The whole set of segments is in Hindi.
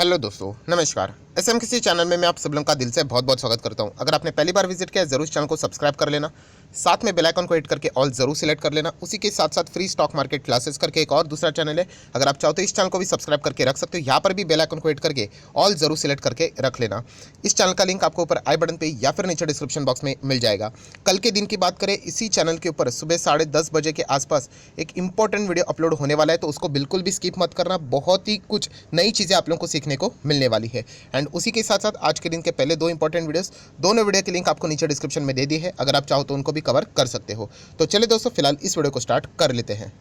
हेलो दोस्तों, नमस्कार। एसएम किसी चैनल में मैं आप सब लोगों का दिल से बहुत बहुत स्वागत करता हूं। अगर आपने पहली बार विजिट किया है जरूर चैनल को सब्सक्राइब कर लेना, साथ में बेल आइकन को हिट करके ऑल जरूर सिलेक्ट कर लेना। उसी के साथ साथ फ्री स्टॉक मार्केट क्लासेस करके एक और दूसरा चैनल है, अगर आप चाहो तो इस चैनल को भी सब्सक्राइब करके रख सकते हो। यहाँ पर भी बेल आइकन को हिट करके ऑल जरूर सिलेक्ट करके रख लेना। इस चैनल का लिंक आपको ऊपर आई बटन पे या फिर नीचे डिस्क्रिप्शन बॉक्स में मिल जाएगा। कल के दिन की बात करें, इसी चैनल के ऊपर सुबह 10:30 बजे के आसपास एक इंपॉर्टेंट वीडियो अपलोड होने वाला है, तो उसको बिल्कुल भी स्किप मत करना। बहुत ही कुछ नई चीज़ें आप लोगों को सीखने को मिलने वाली है। एंड उसी के साथ साथ आज के दिन के पहले दो इंपॉर्टेंट वीडियोस, दोनों वीडियो की लिंक आपको नीचे डिस्क्रिप्शन में दे दी है, अगर आप चाहो तो उनको भी कवर कर सकते हो। तो चलिए दोस्तों, फिलहाल इस वीडियो को स्टार्ट कर लेते हैं।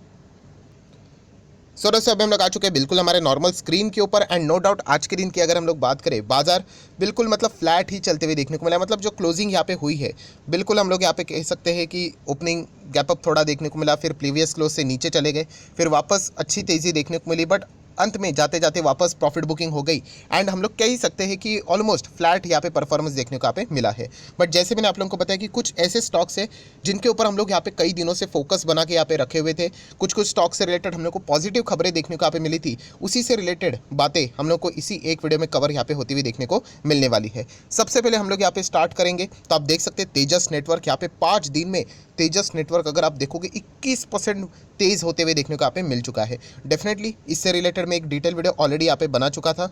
सो दोस्तों, अभी हम लोग आ चुके हैं बिल्कुल हमारे नॉर्मल स्क्रीन के ऊपर। एंड नो डाउट आज के दिन की अगर हम लोग बात करें, बाजार बिल्कुल मतलब फ्लैट ही चलते हुए देखने को मिला। मतलब जो क्लोजिंग यहाँ पे हुई है, बिल्कुल हम लोग यहाँ पे कह सकते हैं कि ओपनिंग गैप अप थोड़ा देखने को मिला, फिर प्रीवियस क्लोज से नीचे चले गए, फिर वापस अच्छी तेज़ी देखने को मिली, बट अंत में जाते जाते वापस प्रॉफिट बुकिंग हो गई। एंड हम लोग कह ही सकते हैं कि ऑलमोस्ट फ्लैट यहाँ पे परफॉर्मेंस देखने को यहाँ पे मिला है। बट जैसे मैंने आप लोगों को बताया कि कुछ ऐसे स्टॉक्स है जिनके ऊपर हम लोग यहाँ पे कई दिनों से फोकस बना के यहाँ पे रखे हुए थे। कुछ स्टॉक से रिलेटेड हम लोग को पॉजिटिव खबरें देखने को यहाँ पे मिली थी, उसी से रिलेटेड बातें हम लोग को इसी एक वीडियो में कवर यहाँ पे होती हुई देखने को मिलने वाली है। सबसे पहले हम लोग यहाँ पे स्टार्ट करेंगे, तो आप देख सकते हैं तेजस नेटवर्क यहाँ पे 5 दिन में तेजस नेटवर्क अगर आप देखोगे 21% तेज़ होते हुए देखने को यहाँ पे मिल चुका है। डेफिनेटली इससे रिलेटेड मैं एक डिटेल वीडियो ऑलरेडी यहाँ पे बना चुका था,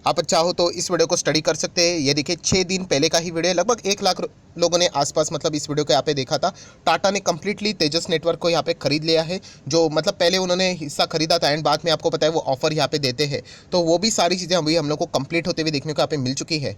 आप चाहो तो इस वीडियो को स्टडी कर सकते हैं। ये देखिए 6 दिन पहले का ही वीडियो है, लगभग 1 लाख लोगों ने आसपास मतलब इस वीडियो को यहाँ पे देखा था। टाटा ने कंप्लीटली तेजस नेटवर्क को यहाँ पे खरीद लिया है, जो मतलब पहले उन्होंने हिस्सा खरीदा था एंड बाद में आपको पता है वो ऑफर यहाँ पे देते हैं, तो वो भी सारी चीज़ें अभी हम लोग को कंप्लीट होते हुए देखने को यहाँ पे मिल चुकी है।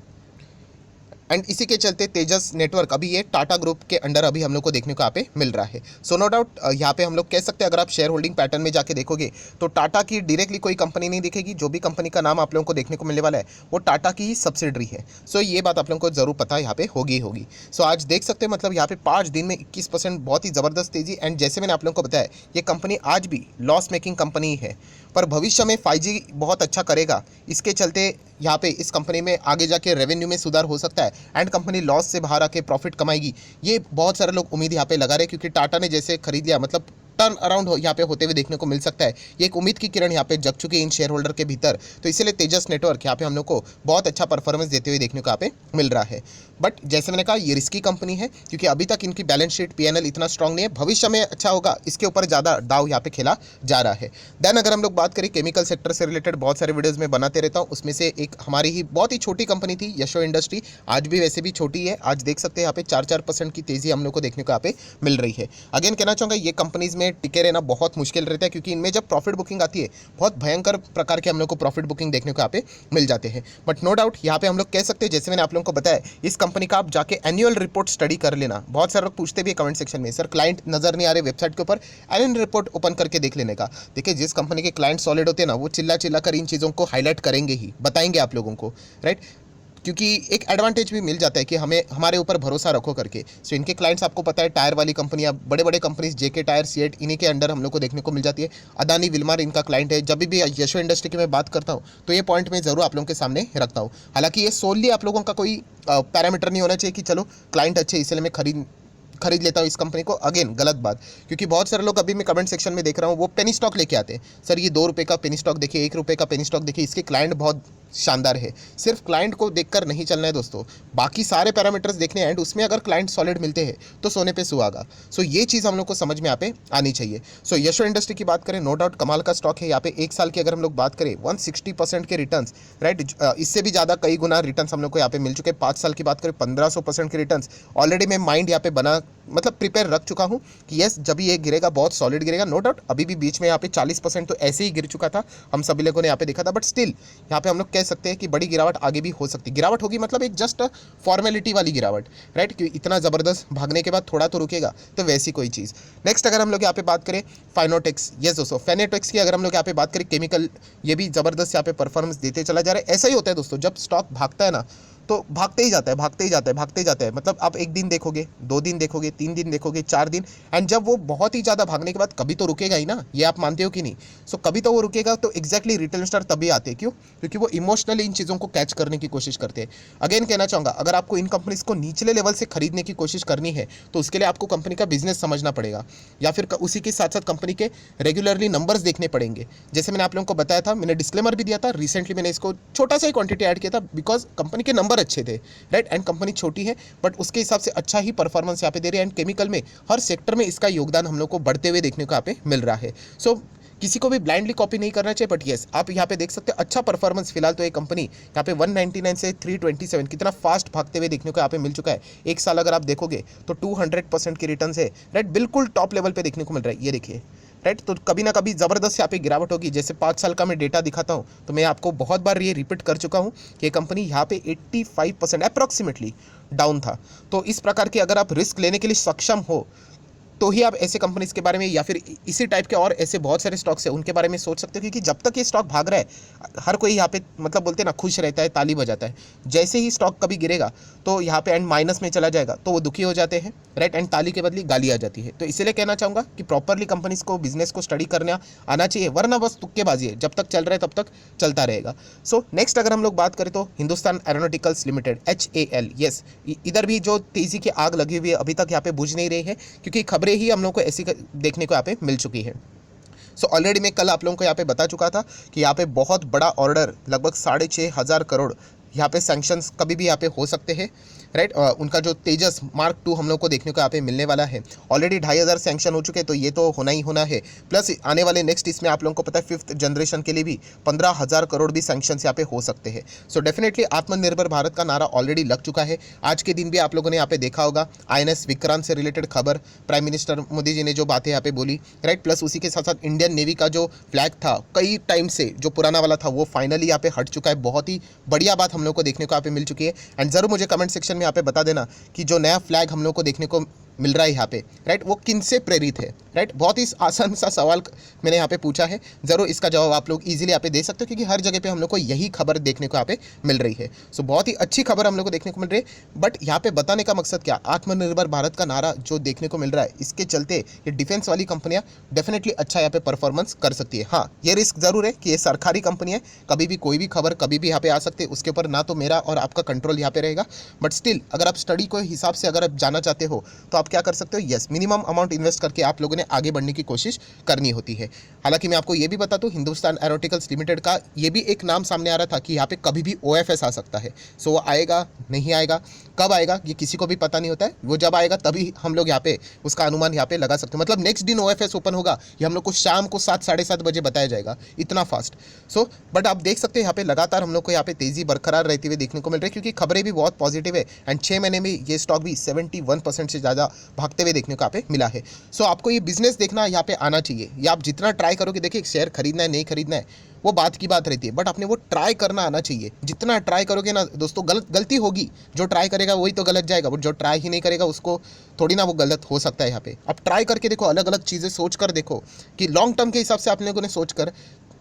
एंड इसी के चलते तेजस नेटवर्क अभी ये टाटा ग्रुप के अंडर अभी हम लोग को देखने को यहाँ पे मिल रहा है। सो नो डाउट यहाँ पे हम लोग कह सकते हैं, अगर आप शेयर होल्डिंग पैटर्न में जाके देखोगे तो टाटा की डायरेक्टली कोई कंपनी नहीं दिखेगी। जो भी कंपनी का नाम आप लोगों को देखने को मिलने वाला है वो टाटा की ही सब्सिडरी है। सो ये बात आप लोगों को जरूर पता यहाँ पे होगी। सो आज देख सकते हैं मतलब यहाँ पे 5 दिन में 21% बहुत ही ज़बरदस्त तेजी। एंड जैसे मैंने आप लोगों को बताया, ये कंपनी आज भी लॉस मेकिंग कंपनी है, पर भविष्य में 5G बहुत अच्छा करेगा। इसके चलते यहाँ पे इस कंपनी में आगे जाके रेवेन्यू में सुधार हो सकता है एंड कंपनी लॉस से बाहर आके प्रॉफिट कमाएगी। ये बहुत सारे लोग उम्मीद यहाँ पे लगा रहे हैं, क्योंकि टाटा ने जैसे खरीद लिया मतलब टर्न अराउंड यहाँ पे होते हुए देखने को मिल सकता है। ये एक उम्मीद की किरण यहाँ पे जग चुकी है इन शेयर होल्डर के भीतर। तो इसीलिए तेजस नेटवर्क यहाँ पे हम लोग को बहुत अच्छा परफॉर्मेंस देते हुए देखने को यहाँ पे मिल रहा है। बट जैसे मैंने कहा, ये रिस्की कंपनी है, क्योंकि अभी तक इनकी बैलेंस शीट पीएनएल इतना स्ट्रांग नहीं है। भविष्य में अच्छा होगा, इसके ऊपर ज़्यादा दाव यहाँ पे खेला जा रहा है। देन अगर हम लोग बात करें, केमिकल सेक्टर से रिलेटेड बहुत सारे वीडियोज़ में बनाते रहता हूँ, उसमें से एक हमारी ही बहुत ही छोटी कंपनी थी यशो इंडस्ट्री, आज भी वैसे भी छोटी है। आज देख सकते हैं यहाँ पे 4% की तेज़ी हम लोग को देखने को यहाँ पे मिल रही है। अगेन कहना चाहूँगा, ये कंपनीज़ में टिके रहना बहुत मुश्किल रहता है, क्योंकि इनमें जब प्रॉफिट बुकिंग आती है बहुत भयंकर प्रकार के हम लोग को प्रॉफिट बुकिंग देखने को यहाँ पे मिल जाते हैं। बट नो डाउट यहाँ पे हम लोग कह सकते हैं, जैसे मैंने आप लोगों को बताया, इस कंपनी का आप जाके एनुअल रिपोर्ट स्टडी कर लेना। बहुत सारे लोग पूछते भी कमेंट सेक्शन में, सर क्लाइंट नजर नहीं आ रहे वेबसाइट के ऊपर, एनुअल रिपोर्ट ओपन करके देख लेने का। देखिए, जिस कंपनी के क्लाइंट सॉलिड होते हैं ना, वो चिल्ला चिल्ला कर इन चीज़ों को हाईलाइट करेंगे ही, बताएंगे आप लोगों को, राइट। क्योंकि एक एडवांटेज भी मिल जाता है कि हमें हमारे ऊपर भरोसा रखो करके। सो इनके क्लाइंट्स आपको पता है, टायर वाली कंपनियां, बड़े बड़े कंपनीज, जेके टायर, सीएट, इन्हीं के अंडर हम लोग को देखने को मिल जाती है। अदानी विल्मर इनका क्लाइंट है। जब भी यशो इंडस्ट्री की मैं बात करता हूँ तो ये पॉइंट मैं जरूर आप लोगों के सामने रखता हूँ। हालांकि ये सोनली आप लोगों का कोई पैरामीटर नहीं होना चाहिए कि चलो क्लाइंट अच्छे इसलिए मैं खरीद लेता हूँ इस कंपनी को। अगेन गलत बात, क्योंकि बहुत सारे लोग अभी मैं कमेंट सेक्शन में देख रहा हूँ वो पेनी स्टॉक लेके आते हैं। सर ये 2 रुपये का पेनी स्टॉक देखिए, 1 रुपये का पेनी स्टॉक देखिए, इसके क्लाइंट बहुत शानदार है। सिर्फ क्लाइंट को देखकर नहीं चलना है दोस्तों, बाकी सारे पैरामीटर्स देखने हैं एंड उसमें अगर क्लाइंट सॉलिड मिलते हैं तो सोने पे सुहागा। सो ये चीज़ हम लोग को समझ में यहाँ पे आनी चाहिए। सो यशो इंडस्ट्री की बात करें, नो डाउट कमाल का स्टॉक है। यहाँ पे 1 साल की अगर हम लोग बात करें 160% के रिटर्न्स, राइट, इससे भी ज़्यादा कई गुना रिटर्न्स हम लोग को यहाँ पे मिल चुके हैं। 5 साल की बात करें 1500% के रिटर्न्स। ऑलरेडी मैं माइंड यहाँ पे बना मतलब प्रिपेयर रख चुका हूँ कि यस, जब ये गिरेगा बहुत सॉलिड गिरेगा। नो डाउट अभी भी बीच में यहाँ पे 40% तो ऐसे ही गिर चुका था, हम सभी लोगों ने यहाँ पे देखा था। बट स्टिल यहाँ पे हम लोग कह सकते हैं कि बड़ी गिरावट आगे भी हो सकती है। गिरावट होगी मतलब एक जस्ट फॉर्मेलिटी वाली गिरावट, राइट, कि इतना ज़बरदस्त भागने के बाद थोड़ा तो रुकेगा, तो वैसी कोई चीज़। नेक्स्ट अगर हम लोग यहाँ पे बात करें फाइनोटेक्स, यस दोस्तों, फाइनोटेक्स की अगर हम लोग यहाँ पे बात करें, केमिकल, ये भी ज़बरदस्त यहाँ पे परफॉर्मेंस देते चला जा रहा है। ऐसा ही होता है दोस्तों, जब स्टॉक भागता है ना तो भागते ही जाता है, भागते ही जाता है, भागते ही जाता है। मतलब आप 1 दिन देखोगे, 2 दिन देखोगे, 3 दिन देखोगे, 4 दिन, एंड जब वो बहुत ही ज़्यादा भागने के बाद कभी तो रुकेगा ही ना, ये आप मानते हो कि नहीं? सो कभी तो वो रुकेगा। तो एग्जैक्टली रिटेल इन्वेस्टर तभी आते हैं, क्यों? क्योंकि वो इमोशनली इन चीज़ों को कैच करने की कोशिश करते हैं। अगेन कहना चाहूँगा, अगर आपको इन कंपनीज को निचले लेवल से खरीदने की कोशिश करनी है तो उसके लिए आपको कंपनी का बिजनेस समझना पड़ेगा, या फिर उसी के साथ साथ कंपनी के रेगुलरली नंबर्स देखने पड़ेंगे। जैसे मैंने आप लोगों को बताया था, मैंने डिस्क्लेमर भी दिया था, रिसेंटली मैंने इसको छोटा सा ही क्वांटिटी ऐड किया था, बिकॉज कंपनी के नंबर अच्छे थे, राइट। एंड कंपनी छोटी है बट उसके हिसाब से अच्छा ही परफॉर्मेंस यहाँ पे दे रही है, एंड केमिकल में हर सेक्टर में इसका योगदान हम लोग को बढ़ते हुए देखने को यहाँ पे मिल रहा है। सो किसी को भी ब्लाइंडली कॉपी नहीं करना चाहिए, बट येस आप यहाँ पे देख सकते हैं अच्छा परफॉर्मेंस फिलहाल तो ये कंपनी यहाँ पे 199 से 327 कितना फास्ट भागते हुए देखने को यहाँ पे मिल चुका है। एक साल अगर आप देखोगे तो 200% की रिटर्न है, राइट, बिल्कुल टॉप लेवल पे देखने को मिल रहा है। ये देखिए, राइट। तो कभी ना कभी ज़बरदस्त यहाँ पे गिरावट होगी। जैसे 5 साल का मैं डेटा दिखाता हूँ तो मैं आपको बहुत बार ये रिपीट कर चुका हूँ कि ये कंपनी यहाँ पे 85% अप्रॉक्सीमेटली डाउन था। तो इस प्रकार की अगर आप रिस्क लेने के लिए सक्षम हो तो ही आप ऐसे कंपनीज के बारे में, या फिर इसी टाइप के और ऐसे बहुत सारे स्टॉक्स हैं उनके बारे में सोच सकते हो, क्योंकि जब तक ये स्टॉक भाग रहा है हर कोई यहाँ पे मतलब बोलते हैं ना खुश रहता है, ताली बजाता है। जैसे ही स्टॉक कभी गिरेगा तो यहाँ पे एंड माइनस में चला जाएगा तो वो दुखी हो जाते हैं, राइट, एंड ताली के बदले गाली आ जाती है। तो इसीलिए कहना चाहूँगा कि प्रॉपरली कंपनीज को बिजनेस को स्टडी करना आना चाहिए, वरना बस तुक्केबाजी है, जब तक चल रहा है तब तक चलता रहेगा। सो नेक्स्ट अगर हम लोग बात करें तो Hindustan aeronauticals limited, HAL, yes, इधर भी जो तेजी की आग लगी हुई है अभी तक यहाँ पे बुझ नहीं रही है, क्योंकि खबरें ही हम लोग को ऐसी देखने को यहाँ पे मिल चुकी है। सो ऑलरेडी मैं कल आप लोगों को यहाँ पे बता चुका था कि यहाँ पे बहुत बड़ा ऑर्डर लगभग 6,500 करोड़ यहाँ पे सैंक्शंस कभी भी यहाँ पे हो सकते हैं, राइट। उनका जो तेजस Mark II हम लोग को देखने को यहाँ पे मिलने वाला है। ऑलरेडी 2,500 सैंक्शन हो चुके हैं, तो ये तो होना ही होना है। प्लस आने वाले नेक्स्ट इसमें आप लोगों को पता है 5th जनरेशन के लिए भी 15,000 करोड़ भी सैंक्शन यहाँ पे हो सकते हैं। सो डेफिनेटली आत्मनिर्भर भारत का नारा ऑलरेडी लग चुका है। आज के दिन भी आप लोगों ने यहाँ पे देखा होगा INS विक्रांत से रिलेटेड खबर, प्राइम मिनिस्टर मोदी जी ने जो बातें यहाँ पे बोली, राइट। प्लस उसी के साथ साथ इंडियन नेवी का जो फ्लैग था कई टाइम से जो पुराना वाला था वो फाइनली यहाँ पे हट चुका है। बहुत ही बढ़िया बात हम लोग को देखने को यहाँ पे मिल चुकी है। एंड जरूर मुझे कमेंट सेक्शन में यहाँ पे बता देना कि जो नया फ्लैग हम लोग को देखने को मिल रहा है यहाँ पे, राइट, वो किन से प्रेरित है, राइट। बहुत ही आसान सा सवाल मैंने यहाँ पे पूछा है, जरूर इसका जवाब आप लोग इजीली यहाँ पे दे सकते हो, क्योंकि हर जगह पे हम लोग को यही खबर देखने को यहाँ पे मिल रही है। सो बहुत ही अच्छी खबर हम लोग को देखने को मिल रही है। बट यहाँ पे बताने का मकसद क्या, आत्मनिर्भर भारत का नारा जो देखने को मिल रहा है, इसके चलते ये डिफेंस वाली कंपनियां डेफिनेटली अच्छा यहाँ पे परफॉर्मेंस कर सकती है। हाँ, ये रिस्क जरूर है कि ये सरकारी कंपनी है, कभी भी कोई भी खबर कभी भी यहाँ पे आ सकती है, उसके ऊपर ना तो मेरा और आपका कंट्रोल यहाँ पे रहेगा। बट स्टिल अगर आप स्टडी को हिसाब से अगर आप जाना चाहते हो तो आप क्या कर सकते हो, यस, मिनिमम अमाउंट इन्वेस्ट करके आप लोगों ने आगे बढ़ने की कोशिश करनी होती है। हालांकि मैं आपको ये भी बता दूं, हिंदुस्तान एरोनॉटिकल्स लिमिटेड का ये भी एक नाम सामने आ रहा था कि यहाँ पे कभी भी OFS आ सकता है। सो वो आएगा नहीं आएगा, कब आएगा ये किसी को भी पता नहीं होता है। वो जब आएगा तभी हम लोग यहाँ पे उसका अनुमान यहाँ पे लगा सकते हैं। मतलब नेक्स्ट दिन OFS ओपन होगा, ये हम लोग को शाम को 7 साढ़े 7 बजे बताया जाएगा, इतना फास्ट। सो बट आप देख सकते हैं यहाँ पे लगातार हम लोग को यहाँ पे तेजी बरकरार रहती हुई देखने को मिल रही है, क्योंकि खबरें भी बहुत पॉजिटिव है। एंड 6 महीने में ये स्टॉक भी 71% से ज़्यादा भागते हुए देखने को यहाँ पे मिला है। सो आपको ये बिजनेस देखना यहाँ पे आना चाहिए, या आप जितना ट्राई करोगे, देखिए शेयर खरीदना है नहीं खरीदना है वो बात की बात रहती है, बट आपने वो ट्राई करना आना चाहिए। जितना ट्राई करोगे ना दोस्तों, गलती होगी, जो ट्राई करेगा वही तो गलत जाएगा, बट जो ट्राई ही नहीं करेगा उसको थोड़ी ना वो गलत हो सकता है। यहाँ पे आप ट्राई करके देखो, अलग अलग चीज़ें सोच कर देखो कि लॉन्ग टर्म के हिसाब से आप लोगों ने सोच कर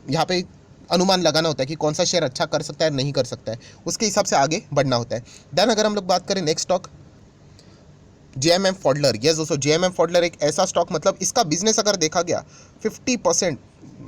यहाँ पे अनुमान लगाना होता है कि कौन सा शेयर अच्छा कर सकता है नहीं कर सकता है, उसके हिसाब से आगे बढ़ना होता है। देन अगर हम लोग बात करें नेक्स्ट स्टॉक JMM फॉडलर, यस दोस्तों, JMM फॉडलर एक ऐसा स्टॉक, मतलब इसका बिजनेस अगर देखा गया 50%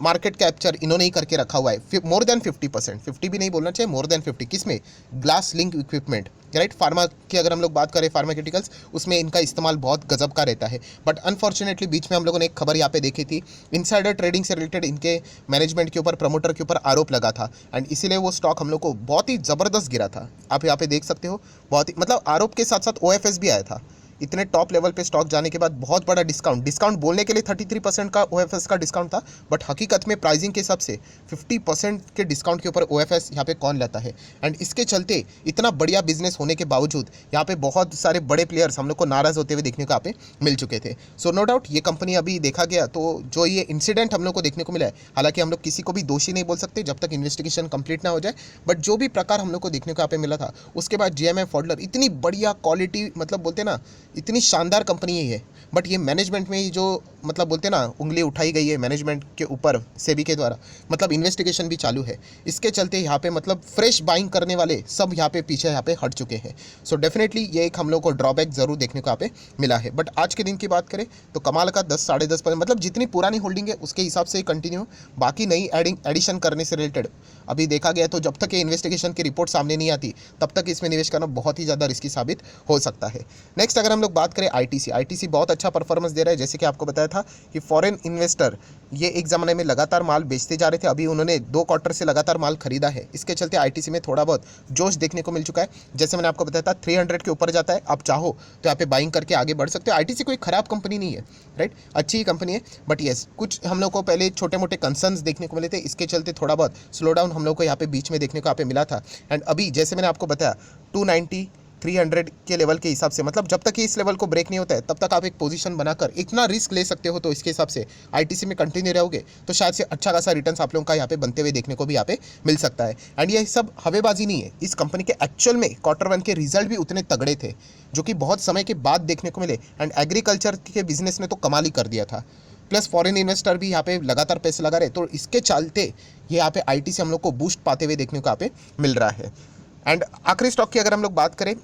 मार्केट कैप्चर इन्होंने ही करके रखा हुआ है, मोर देन 50%, 50 भी नहीं बोलना चाहिए, मोर देन 50। किसमें, glass link equipment, right. Pharma की अगर हम लोग बात करें, फार्माक्यूटिकल्स, उसमें इनका इस्तेमाल बहुत गजब का रहता है। बट अनफॉर्चुनेटली बीच में हम लोगों ने एक खबर यहाँ पे देखी थी, इनसाइडर ट्रेडिंग से रिलेटेड इनके मैनेजमेंट के ऊपर, प्रमोटर के ऊपर आरोप लगा था, एंड इसीलिए वो स्टॉक हम लोग को बहुत ही ज़बरदस्त गिरा था। आप यहाँ पे देख सकते हो, बहुत ही मतलब आरोप के साथ साथ OFS भी आया था। इतने टॉप लेवल पे स्टॉक जाने के बाद बहुत बड़ा डिस्काउंट बोलने के लिए 33% का OFS का डिस्काउंट था, बट हकीकत में प्राइसिंग के हिसाब से 50% के डिस्काउंट के ऊपर OFS यहाँ पे कौन लेता है। एंड इसके चलते इतना बढ़िया बिजनेस होने के बावजूद यहाँ पे बहुत सारे बड़े प्लेयर्स हम लोग को नाराज़ होते हुए देखने को यहाँ पे मिल चुके थे। सो नो डाउट ये कंपनी अभी देखा गया तो जो ये इंसिडेंट हम लोग को देखने को मिला है, हालांकि हम लोग किसी को भी दोषी नहीं बोल सकते जब तक इन्वेस्टिगेशन कंप्लीट ना हो जाए, बट जो भी प्रकार हम लोग को देखने को यहाँ पे मिला था, उसके बाद JMM फॉडलर इतनी बढ़िया क्वालिटी, मतलब बोलते ना इतनी शानदार कंपनी है, बट ये मैनेजमेंट में ही जो मतलब बोलते हैं ना उंगली उठाई गई है मैनेजमेंट के ऊपर सेबी के द्वारा, मतलब इन्वेस्टिगेशन भी चालू है। इसके चलते यहाँ पे मतलब फ्रेश बाइंग करने वाले सब यहाँ पे पीछे यहाँ पे हट चुके हैं। सो डेफिनेटली ये एक हम लोग को ड्रॉबैक ज़रूर देखने को यहाँ पे मिला है। बट आज के दिन की बात करें तो कमाल का 10 साढ़े 10% मतलब जितनी पुरानी होल्डिंग है उसके हिसाब से ही कंटिन्यू, बाकी नई एडिशन करने से रिलेटेड अभी देखा गया तो जब तक ये इन्वेस्टिगेशन की रिपोर्ट सामने नहीं आती तब तक इसमें निवेश करना बहुत ही ज़्यादा रिस्की साबित हो सकता है। नेक्स्ट अगर हम लोग बात करें आईटीसी बहुत अच्छा परफॉर्मेंस दे रहा है। जैसे कि आपको बताया था कि फॉरेन इन्वेस्टर ये एक ज़माने में लगातार माल बेचते जा रहे थे, अभी उन्होंने 2 क्वार्टर से लगातार माल खरीदा है। इसके चलते आईटीसी में थोड़ा बहुत जोश देखने को मिल चुका है। जैसे मैंने आपको बताया था 300 के ऊपर जाता है, आप चाहो तो यहाँ पे बाइंग करके आगे बढ़ सकते हो। आईटीसी कोई खराब कंपनी नहीं है, राइट, अच्छी ही कंपनी है। बट येस, कुछ हम लोग को पहले छोटे मोटे कंसर्न्स देखने को मिले थे, इसके चलते थोड़ा बहुत स्लो डाउन हम लोग को यहाँ पे बीच में देखने को यहाँ पे मिला था। एंड अभी जैसे मैंने आपको बताया 290 300 के लेवल के हिसाब से, मतलब जब तक कि इस लेवल को ब्रेक नहीं होता है तब तक आप एक पोजीशन बनाकर इतना रिस्क ले सकते हो। तो इसके हिसाब से आईटीसी में कंटिन्यू रहोगे तो शायद से अच्छा खासा रिटर्न्स आप लोगों का यहाँ पे बनते हुए देखने को भी यहाँ पे मिल सकता है। एंड ये सब हवेबाजी नहीं है, इस कंपनी के एक्चुअल में Q1 के रिजल्ट भी उतने तगड़े थे जो कि बहुत समय के बाद देखने को मिले। एंड एग्रीकल्चर के बिजनेस ने तो कमाल ही कर दिया था, प्लस फॉरेन इन्वेस्टर भी यहाँ पे लगातार पैसे लगा रहे, तो इसके चलते ये यहाँ पे आईटीसी हम लोग को बूस्ट पाते हुए देखने को यहाँ पे मिल रहा है। एंड आखिरी स्टॉक की अगर हम लोग बात करें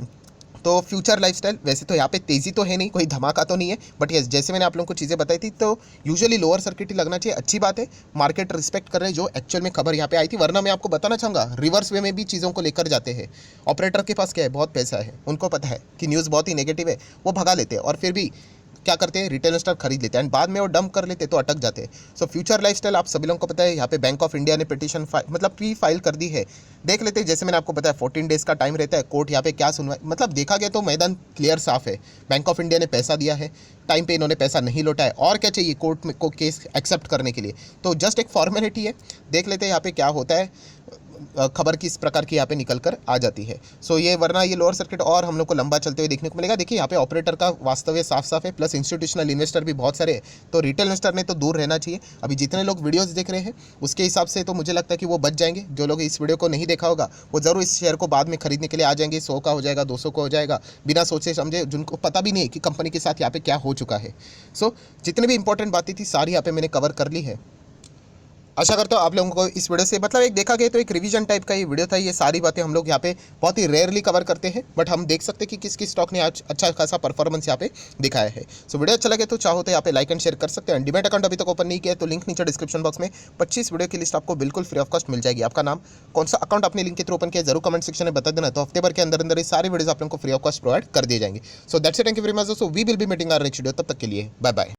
तो फ्यूचर लाइफस्टाइल, वैसे तो यहाँ पे तेज़ी तो है नहीं, कोई धमाका तो नहीं है, बट यस जैसे मैंने आप लोगों को चीज़ें बताई थी तो यूजुअली लोअर सर्किट ही लगना चाहिए। अच्छी बात है, मार्केट रिस्पेक्ट कर रहे हैं जो एक्चुअल में खबर यहाँ पे आई थी, वरना मैं आपको बताना चाहूँगा रिवर्स वे में भी चीज़ों को लेकर जाते हैं। ऑपरेटर के पास क्या है, बहुत पैसा है, उनको पता है कि न्यूज़ बहुत ही नेगेटिव है, वो भगा लेते हैं और फिर भी क्या करते हैं, रिटेल इन्वेस्टर खरीद लेते हैं एंड बाद में वो डंप कर लेते तो अटक जाते हैं। सो फ्यूचर लाइफस्टाइल आप सभी लोगों को पता है, यहाँ पे बैंक ऑफ इंडिया ने पिटीशन मतलब प्री फाइल कर दी है। देख लेते हैं, जैसे मैंने आपको बताया 14 डेज़ का टाइम रहता है, कोर्ट यहाँ पे क्या सुनवाई, मतलब देखा गया तो मैदान क्लियर साफ है। बैंक ऑफ इंडिया ने पैसा दिया है, टाइम पे इन्होंने पैसा नहीं लौटा है, और क्या चाहिए कोर्ट में को केस एक्सेप्ट करने के लिए, तो जस्ट एक फॉर्मेलिटी है। देख लेते हैं यहाँ पे क्या होता है, खबर किस प्रकार की यहाँ पे निकल कर आ जाती है। सो ये वरना ये लोअर सर्किट और हम लोग को लंबा चलते हुए देखने को मिलेगा। देखिए यहाँ पे ऑपरेटर का वास्तव साफ साफ है, प्लस इंस्टीट्यूशनल इन्वेस्टर भी बहुत सारे हैं, तो रिटेल इन्वेस्टर ने तो दूर रहना चाहिए। अभी जितने लोग वीडियोस देख रहे हैं उसके हिसाब से तो मुझे लगता है कि वो बच जाएंगे। जो लोग इस वीडियो को नहीं देखा होगा वो ज़रूर इस शेयर को बाद में खरीदने के लिए आ जाएंगे, 100 का हो जाएगा, 200 का हो जाएगा, बिना सोचे समझे, जिनको पता भी नहीं है कि कंपनी के साथ यहाँ पे क्या हो चुका है। सो जितनी भी इंपॉर्टेंट बातें थी सारी यहाँ पे मैंने कवर कर ली है। आशा करता हूँ आप लोगों को इस वीडियो से मतलब एक देखा गया तो एक रिवीजन टाइप का ये वीडियो था। ये सारी बातें हम लोग यहाँ पे बहुत ही रेयरली कवर करते हैं, बट हम देख सकते हैं कि किस किस स्टॉक ने आज अच्छा खासा परफॉर्मेंस यहाँ पे दिखाया है। सो वीडियो अच्छा लगे तो चाहो तो यहाँ पे लाइक एंड शेयर कर सकते हैं। डीमैट अकाउंट अभी तक ओपन नहीं किया तो लिंक नीचे डिस्क्रिप्शन बॉक्स में 25 वीडियो की लिस्ट आपको बिल्कुल फ्री ऑफ कॉस्ट मिल जाएगी। आपका नाम कौन सा अकाउंट अपने लिंक के थ्रू ओपन किया जरूर कमेंट सेक्शन में बता देना, तो हफ्ते भर के अंदर अंदर ये सारी वीडियोस आप लोगों को फ्री ऑफ कॉस्ट प्रोवाइड कर दिए जाएंगे। So that's it, thank you very much. So we will be meeting our next video, तब तक के लिए बाय बाय।